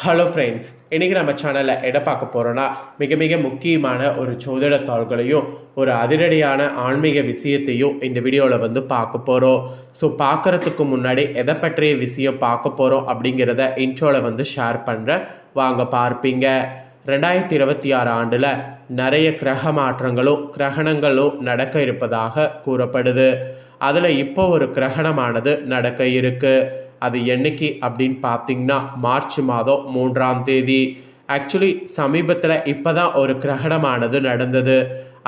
Hello friends, இன்றைக்கி நம்ம சேனலில் எதை பார்க்க போகிறோன்னா மிக மிக முக்கியமான ஒரு ஜோதிட தாள்களையும் ஒரு அதிரடியான ஆன்மீக விஷயத்தையும் இந்த வீடியோவில் பார்க்க போகிறோம். ஸோ பார்க்குறதுக்கு முன்னாடி எதை பற்றிய விஷயம் பார்க்க போகிறோம் அப்படிங்கிறத இன்ட்ரோவில் ஷேர் பண்ணுறேன், வாங்க பார்ப்பீங்க. 2026 ஆண்டில் நிறைய கிரக மாற்றங்களும் கிரகணங்களும் நடக்க இருப்பதாக கூறப்படுது. அதில் இப்போ ஒரு கிரகணமானது நடக்க இருக்குது. அது என்னைக்கு அப்படின்னு பார்த்தீங்கன்னா மார்ச் மாதம் 3ஆம் தேதி. ஆக்சுவலி சமீபத்தில் இப்போ தான் ஒரு கிரகணமானது நடந்தது.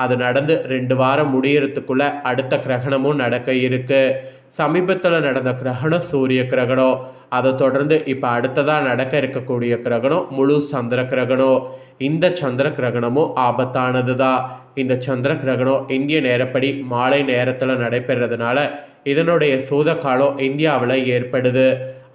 அது நடந்து 2 வாரம் முடியறதுக்குள்ளே அடுத்த கிரகணமும் நடக்க இருக்குது. சமீபத்தில் நடந்த கிரகணம் சூரிய கிரகணம். அதை தொடர்ந்து இப்போ அடுத்ததாக நடக்க இருக்கக்கூடிய கிரகணம் முழு சந்திர கிரகணம். இந்த சந்திர கிரகணமும் ஆபத்தானது தான். இந்த சந்திர கிரகணம் இந்திய நேரப்படி மாலை நேரத்தில் நடைபெறதுனால இதனுடைய சூத காலம் இந்தியாவில் ஏற்படுது.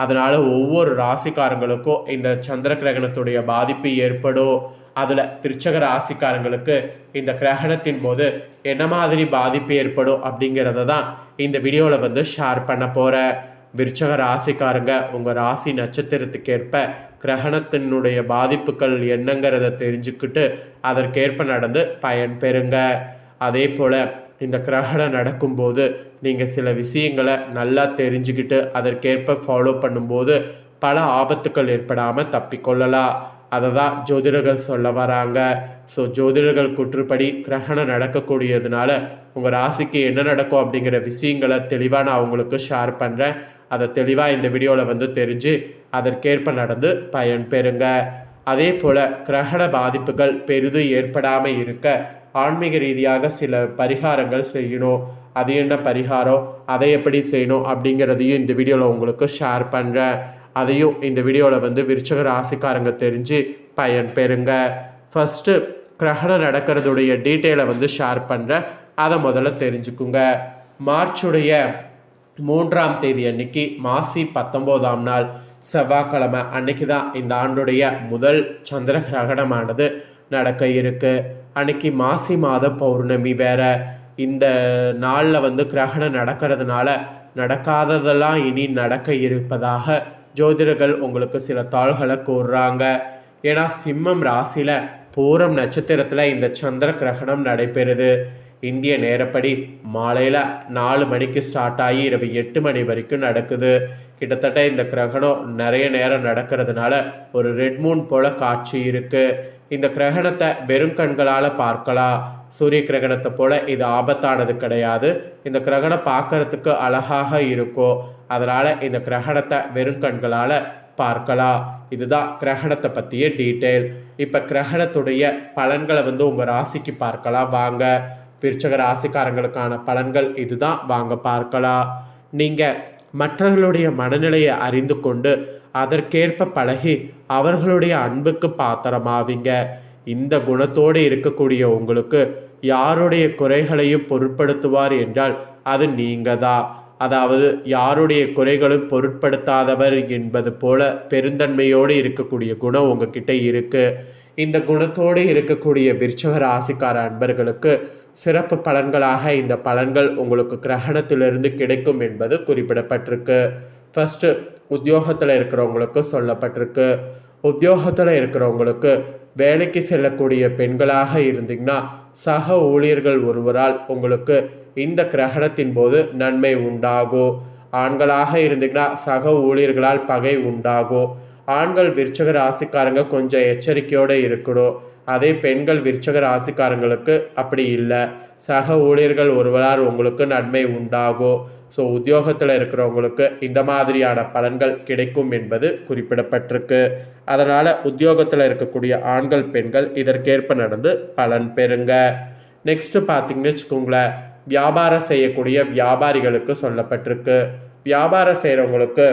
அதனால் ஒவ்வொரு ராசிக்காரங்களுக்கும் இந்த சந்திர கிரகணத்துடைய பாதிப்பு ஏற்படும். அதில் விருச்சிக ராசிக்காரங்களுக்கு இந்த கிரகணத்தின் போது என்ன மாதிரி பாதிப்பு ஏற்படும் அப்படிங்கிறத தான் இந்த வீடியோவில் ஷேர் பண்ண போகிறேன். விருச்சிக ராசிக்காரங்க உங்கள் ராசி நட்சத்திரத்துக்கேற்ப கிரகணத்தினுடைய பாதிப்புகள் என்னங்கிறத தெரிஞ்சுக்கிட்டு அதற்கேற்ப நடந்து பயன் பெறுங்க. அதே போல் இந்த கிரகணம் நடக்கும்போது நீங்கள் சில விஷயங்களை நல்லா தெரிஞ்சுக்கிட்டு அதற்கேற்ப ஃபாலோ பண்ணும்போது பல ஆபத்துக்கள் ஏற்படாமல் தப்பிக்கொள்ளலாம். அதை தான் ஜோதிடர்கள் சொல்ல வராங்க. ஸோ ஜோதிடர்கள் கூற்றுப்படி கிரகணம் நடக்கக்கூடியதுனால உங்கள் ராசிக்கு என்ன நடக்கும் அப்படிங்கிற விஷயங்களை தெளிவாக நான் உங்களுக்கு ஷேர் பண்ணுறேன். அதை தெளிவாக இந்த வீடியோவில் தெரிஞ்சு அதற்கேற்ப நடந்து பயன் பெறுங்க. அதே போல் கிரகண பாதிப்புகள் பெரிதும் ஏற்படாமல் இருக்க ஆன்மீக ரீதியாக சில பரிகாரங்கள் செய்யணும். அது என்ன பரிகாரம், அதை எப்படி செய்யணும் அப்படிங்கிறதையும் இந்த வீடியோவில் உங்களுக்கு ஷேர் பண்ணுறேன். அதையும் இந்த வீடியோவில் விருச்சிக ராசிக்காரங்க தெரிஞ்சு பயன் பெறுங்க. ஃபஸ்ட்டு கிரகணம் நடக்கிறதுடைய டீட்டெயிலை ஷேர் பண்ணுறேன், அதை முதல்ல தெரிஞ்சுக்குங்க. மார்ச்சுடைய 3ஆம் தேதி அன்னைக்கு மாசி 19ஆம் நாள் செவ்வாய்க்கிழமை அன்னைக்கு தான் இந்த ஆண்டுடைய முதல் சந்திர கிரகணமானது நடக்க இருக்கு. அன்னைக்கு மாசி மாத பௌர்ணமி வேற. இந்த நாளில் கிரகணம் நடக்கிறதுனால நடக்காததெல்லாம் இனி நடக்க இருப்பதாக ஜோதிடர்கள் உங்களுக்கு சில தாள்களை கூறுறாங்க. ஏன்னா சிம்மம் ராசியில் பூரம் நட்சத்திரத்தில் இந்த சந்திர கிரகணம் நடைபெறுது. இந்திய நேரப்படி மாலையில் 4 மணிக்கு ஸ்டார்ட் ஆகி இரவு 8 மணி வரைக்கும் நடக்குது. கிட்டத்தட்ட இந்த கிரகணம் நிறைய நேரம் நடக்கிறதுனால ஒரு ரெட் மூன் போல காட்சி இருக்குது. இந்த கிரகணத்தை வெறும் கண்களால் பார்க்கலாம். சூரிய கிரகணத்தை போல இது ஆபத்தானது கிடையாது. இந்த கிரகணம் பார்க்கறதுக்கு அழகாக இருக்கும். அதனால் இந்த கிரகணத்தை வெறும் கண்களால் பார்க்கலாம். இதுதான் கிரகணத்தை பற்றிய டீட்டெயில். இப்போ கிரகணத்துடைய பலன்களை உங்கள் ராசிக்கு பார்க்கலாம் வாங்க. விருச்சிக ராசிக்காரங்களுக்கான பலன்கள் இதுதான், வாங்க பார்க்கலாம். நீங்கள் மற்றவர்களுடைய மனநிலையை அறிந்து கொண்டு அதற்கேற்ப பழகி அவர்களுடைய அன்புக்கு பாத்திரமாவீங்க. இந்த குணத்தோடு இருக்கக்கூடிய உங்களுக்கு யாருடைய குறைகளையும் பொருட்படுத்துவார் என்றால் அது நீங்கள் தான். அதாவது யாருடைய குறைகளும் பொருட்படுத்தாதவர் என்பது போல பெருந்தன்மையோடு இருக்கக்கூடிய குணம் உங்ககிட்ட இருக்குது. இந்த குணத்தோடு இருக்கக்கூடிய விருச்சிக ராசிக்கார அன்பர்களுக்கு சிறப்பு பலன்களாக இந்த பலன்கள் உங்களுக்கு கிரகணத்திலிருந்து கிடைக்கும் என்பது குறிப்பிடப்பட்டிருக்கு. ஃபஸ்ட்டு உத்தியோகத்தில் இருக்கிறவங்களுக்கு சொல்லப்பட்டிருக்கு. உத்தியோகத்தில் இருக்கிறவங்களுக்கு வேலைக்கு செல்லக்கூடிய பெண்களாக இருந்தீங்கன்னா சக ஊழியர்கள் ஒருவரால் உங்களுக்கு இந்த கிரகணத்தின் போது நன்மை உண்டாகும். ஆண்களாக இருந்தீங்கன்னா சக ஊழியர்களால் பகை உண்டாகும். ஆண்கள் விருச்சிக ராசிக்காரங்க கொஞ்சம் எச்சரிக்கையோடு இருக்கணும். அதே பெண்கள் விருச்சிக ராசிக்காரங்களுக்கு அப்படி இல்லை. சக ஊழியர்கள் ஒருவரால் உங்களுக்கு நன்மை உண்டாகும். ஸோ உத்தியோகத்தில் இருக்கிறவங்களுக்கு இந்த மாதிரியான பலன்கள் கிடைக்கும் என்பது குறிப்பிடப்பட்டிருக்கு. அதனால் உத்தியோகத்தில் இருக்கக்கூடிய ஆண்கள் பெண்கள் இதற்கேற்ப நடந்து பலன் பெறுங்க. நெக்ஸ்ட்டு பார்த்தீங்கன்னு வச்சுக்கோங்களேன், வியாபாரம் செய்யக்கூடிய வியாபாரிகளுக்கு சொல்லப்பட்டிருக்கு. வியாபாரம் செய்கிறவங்களுக்கு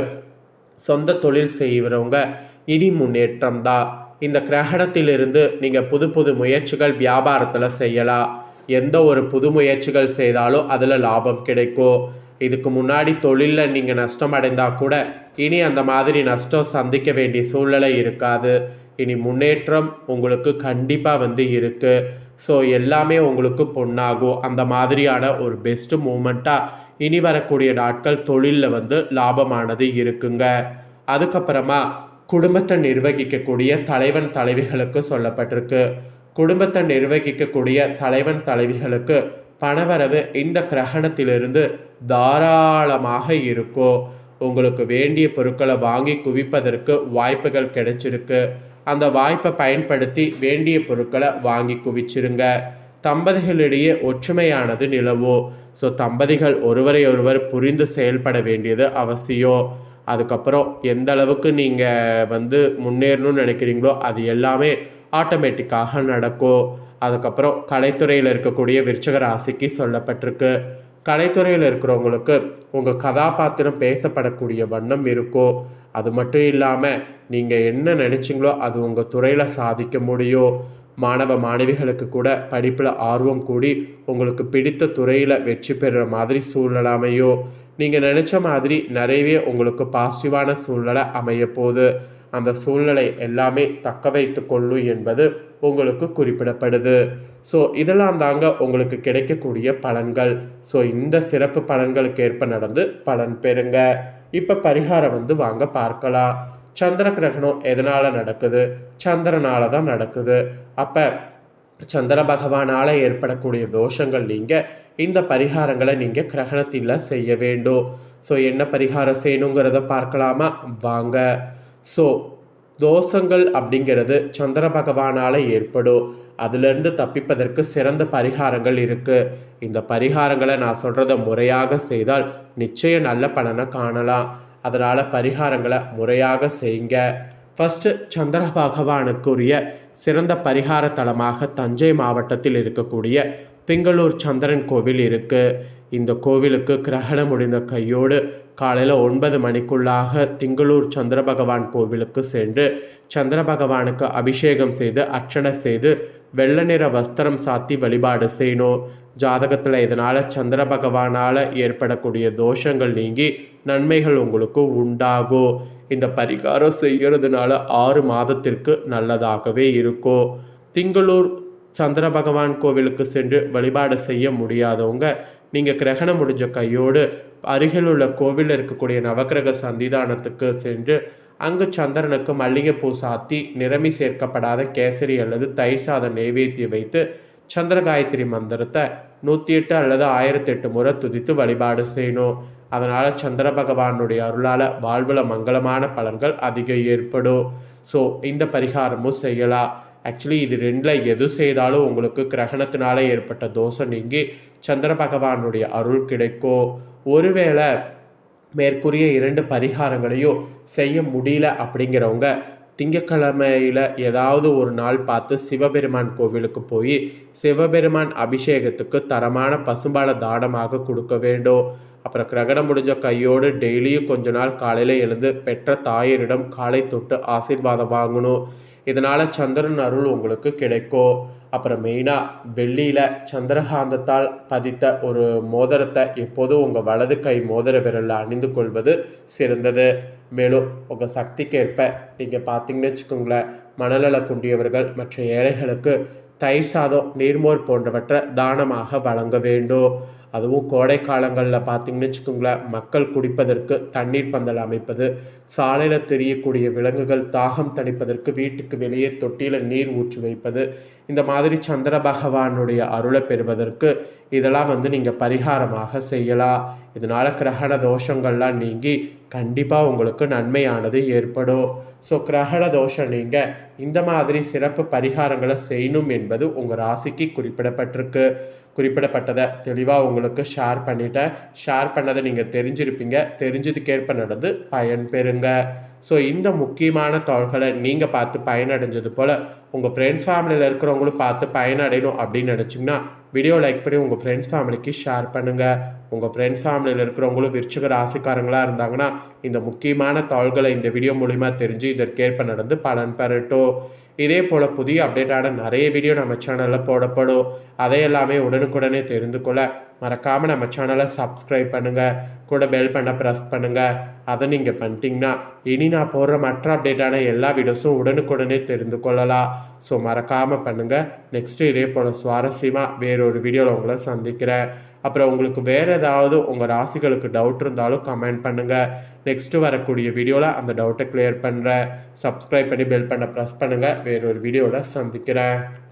சொந்த தொழில் செய்கிறவங்க இனி முன்னேற்றம் தான். இந்த கிரகணத்திலிருந்து நீங்கள் புது புது முயற்சிகள் வியாபாரத்தில் செய்யலாம். எந்த ஒரு புது முயற்சிகள் செய்தாலும் அதில் லாபம் கிடைக்கும். இதுக்கு முன்னாடி தொழிலில் நீங்கள் நஷ்டம் அடைந்தால் கூட இனி அந்த மாதிரி நஷ்டம் சந்திக்க வேண்டிய சூழ்நிலை இருக்காது. இனி முன்னேற்றம் உங்களுக்கு கண்டிப்பாக இருக்குது. ஸோ எல்லாமே உங்களுக்கு பொன்னாகும். அந்த மாதிரியான ஒரு பெஸ்ட்டு மூமெண்ட்டாக இனி வரக்கூடிய நாட்கள் தொழிலில் லாபமானது இருக்குங்க. அதுக்கப்புறமா குடும்பத்தை நிர்வகிக்கக்கூடிய தலைவன் தலைவிகளுக்கு சொல்லப்பட்டிருக்கு. குடும்பத்தை நிர்வகிக்கக்கூடிய தலைவன் தலைவிகளுக்கு பணவரவு இந்த கிரகணத்திலிருந்து தாராளமாக இருக்கும். உங்களுக்கு வேண்டிய பொருட்களை வாங்கி குவிப்பதற்கு வாய்ப்புகள் கிடைச்சிருக்கு. அந்த வாய்ப்பை பயன்படுத்தி வேண்டிய பொருட்களை வாங்கி குவிச்சிருங்க. தம்பதிகளிடையே ஒற்றுமையானது நிலவும். ஸோ தம்பதிகள் ஒருவரை ஒருவர் புரிந்து செயல்பட வேண்டியது அவசியம். அதுக்கப்புறம் எந்த அளவுக்கு நீங்கள் முன்னேறணும்னு நினைக்கிறீங்களோ அது எல்லாமே ஆட்டோமேட்டிக்காக நடக்கும். அதுக்கப்புறம் கலைத்துறையில் இருக்கக்கூடிய விருச்சிக ராசிக்கு சொல்லப்பட்டிருக்கு. கலைத்துறையில் இருக்கிறவங்களுக்கு உங்கள் கதாபாத்திரம் பேசப்படக்கூடிய வண்ணம் இருக்கும். அது மட்டும் இல்லாமல் நீங்கள் என்ன நினச்சிங்களோ அது உங்கள் துறையில் சாதிக்க முடியும். மாணவ மாணவிகளுக்கு கூட படிப்பில் ஆர்வம் கூடி உங்களுக்கு பிடித்த துறையில் வெற்றி பெறுற மாதிரி சூழ்நிலை அமையும். நீங்கள் நினச்ச மாதிரி நிறையவே உங்களுக்கு பாசிட்டிவான சூழ்நிலை அமைய போகுது. அந்த சூழ்நிலை எல்லாமே தக்க வைத்து கொள்ளும் என்பது உங்களுக்கு குறிப்பிடப்படுது. ஸோ இதெல்லாம் தாங்க உங்களுக்கு கிடைக்கக்கூடிய பலன்கள். ஸோ இந்த சிறப்பு பலன்களுக்கு ஏற்ப நடந்து பலன் பெறுங்க. இப்போ பரிகாரம் வாங்க பார்க்கலாம். சந்திர கிரகணம் எதனால் நடக்குது? சந்திரனால தான் நடக்குது. அப்போ சந்திர பகவானால் ஏற்படக்கூடிய தோஷங்கள் நீங்கள் இந்த பரிகாரங்களை நீங்கள் கிரகணத்தில் செய்ய வேண்டும். ஸோ என்ன பரிகாரம் செய்யணுங்கிறத பார்க்கலாமா வாங்க. ஸோ தோஷங்கள் அப்படிங்கிறது சந்திர பகவானால் ஏற்படும். அதிலிருந்து தப்பிப்பதற்கு சிறந்த பரிகாரங்கள் இருக்குது. இந்த பரிகாரங்களை நான் சொல்கிறத முறையாக செய்தால் நிச்சயம் நல்ல பலனை காணலாம். அதனால் பரிகாரங்களை முறையாக செய்யுங்க. ஃபஸ்ட்டு சந்திர பகவானுக்குரிய சிறந்த பரிகார தலமாக தஞ்சை மாவட்டத்தில் இருக்கக்கூடிய பிங்களூர் சந்திரன் கோவில் இருக்குது. இந்த கோவிலுக்கு கிரகணம் முடிந்த கையோடு காலையில் 9 மணிக்குள்ளாக திங்களூர் சந்திர பகவான் கோவிலுக்கு சென்று சந்திர பகவானுக்கு அபிஷேகம் செய்து அர்ச்சனை செய்து வெள்ளை நிற வஸ்திரம் சாத்தி வழிபாடு செய்யணும். ஜாதகத்தில் இதனால் சந்திர பகவானால் ஏற்படக்கூடிய தோஷங்கள் நீங்கி நன்மைகள் உங்களுக்கு உண்டாகும். இந்த பரிகாரம் செய்கிறதுனால 6 மாதத்திற்கு நல்லதாகவே இருக்கும். திங்களூர் சந்திர பகவான் கோவிலுக்கு சென்று வழிபாடு செய்ய முடியாதவங்க நீங்கள் கிரகணம் முடிஞ்ச கையோடு அருகில் உள்ள கோவிலில் இருக்கக்கூடிய நவக்கிரக சந்திதானத்துக்கு சென்று அங்கு சந்திரனுக்கு மல்லிகைப்பூ சாத்தி நிறமி சேர்க்கப்படாத கேசரி அல்லது தயிர் சாதம் நெய்வேத்தியம் வைத்து சந்திர காயத்ரி மந்திரத்தை 108 அல்லது 1008 முறை துதித்து வழிபாடு செய்யணும். அதனால் சந்திர பகவானுடைய அருளால் வாழ்வில் மங்களமான பலன்கள் அதிகம் ஏற்படும். ஸோ இந்த பரிகாரமும் செய்யலாம். ஆக்சுவலி இது ரெண்டில் எது செய்தாலும் உங்களுக்கு கிரகணத்தினால ஏற்பட்ட தோஷம் நீங்கி சந்திர பகவானுடைய அருள் கிடைக்கும். ஒருவேளை மேற்கூறிய 2 பரிகாரங்களையும் செய்ய முடியல அப்படிங்கிறவங்க திங்கக்கிழமையில் ஏதாவது ஒரு நாள் பார்த்து சிவபெருமான் கோவிலுக்கு போய் சிவபெருமான் அபிஷேகத்துக்கு தரமான பசும்பாலை தானமாக கொடுக்க வேண்டும். அப்புறம் கிரகணம் முடிஞ்ச கையோடு டெய்லியும் கொஞ்ச நாள் காலையில் எழுந்து பெற்ற தாயரிடம் காலை தொட்டு ஆசீர்வாதம் வாங்கணும். இதனால் சந்திரன் அருள் உங்களுக்கு கிடைக்கும். அப்புறம் மெயினாக வெள்ளியில் சந்திரகாந்தத்தால் பதித்த ஒரு மோதிரத்தை எப்போதும் உங்கள் வலது கை மோதிர விரலில் அணிந்து கொள்வது சிறந்தது. மேலும் உங்கள் சக்திக்கேற்ப நீங்கள் பார்த்தீங்கன்னு வச்சுக்கோங்களேன், மனநல குண்டியவர்கள் மற்ற ஏழைகளுக்கு தயிர் சாதம் நீர்மோர் போன்றவற்றை தானமாக வழங்க வேண்டும். அதுவும் கோடை காலங்களில் பார்த்திங்கன்னு வச்சுக்கோங்களேன், மக்கள் குடிப்பதற்கு தண்ணீர் பந்தல் அமைப்பது, சாலையில் தெரியக்கூடிய விலங்குகள் தாகம் தணிப்பதற்கு வீட்டுக்கு வெளியே தொட்டியில் நீர் ஊற்றி வைப்பது, இந்த மாதிரி சந்திர பகவானுடைய அருளை பெறுவதற்கு இதெல்லாம் நீங்கள் பரிகாரமாக செய்யலாம். இதனால் கிரகண தோஷங்கள்லாம் நீங்கி கண்டிப்பாக உங்களுக்கு நன்மையானது ஏற்படும். ஸோ கிரகண தோஷம் நீங்கள் இந்த மாதிரி சிறப்பு பரிகாரங்களை செய்யணும் என்பது உங்கள் ராசிக்கு குறிப்பிடப்பட்டதை தெளிவாக உங்களுக்கு ஷேர் பண்ணிட்டேன். ஷேர் பண்ணதை நீங்கள் தெரிஞ்சிருப்பீங்க. தெரிஞ்சதுக்கேற்ப நடந்து பயன் பெறுங்க. ஸோ இந்த முக்கியமான தகவல்களை நீங்கள் பார்த்து பயனடைஞ்சது போல் உங்கள் ஃப்ரெண்ட்ஸ் ஃபேமிலியில் இருக்கிறவங்களும் பார்த்து பயனடையணும் அப்படின்னு நினச்சிங்கன்னா வீடியோ லைக் பண்ணி உங்கள் ஃப்ரெண்ட்ஸ் ஃபேமிலிக்கு ஷேர் பண்ணுங்கள். உங்கள் ஃப்ரெண்ட்ஸ் ஃபேமிலியில் இருக்கிறவங்களும் விருச்சிக ராசிக்காரங்களாக இருந்தாங்கன்னா இந்த முக்கியமான தகவல்களை இந்த வீடியோ மூலிமா தெரிஞ்சு இதற்கேற்ப நடந்து பலன் பெறட்டும். இதே போல் புதிய அப்டேட்டான நிறைய வீடியோ நம்ம சேனலில் போடப்படும். அதையெல்லாமே உடனுக்குடனே தெரிந்து கொள்ள மறக்காமல் நம்ம சேனலை சப்ஸ்கிரைப் பண்ணுங்கள். கூட பெல் பண்ண ப்ரெஸ் பண்ணுங்கள். அதை நீங்கள் பண்ணிட்டீங்கன்னா இனி நான் போடுற மற்ற அப்டேட்டான எல்லா வீடியோஸும் உடனுக்குடனே தெரிந்து கொள்ளலாம். ஸோ மறக்காமல் பண்ணுங்கள். நெக்ஸ்ட்டு இதே போல் சுவாரஸ்யமாக வேறொரு வீடியோவில் உங்களை சந்திக்கிறேன். அப்புறம் உங்களுக்கு வேறு ஏதாவது உங்கள் ராசிகளுக்கு டவுட் இருந்தாலும் கமெண்ட் பண்ணுங்கள். நெக்ஸ்ட்டு வரக்கூடிய வீடியோவில் அந்த டவுட்டை கிளியர் பண்ணுறேன். சப்ஸ்கிரைப் பண்ணி பெல் பண்ண ப்ரெஸ் பண்ணுங்கள். வேறொரு வீடியோவில் சந்திக்கிறேன்.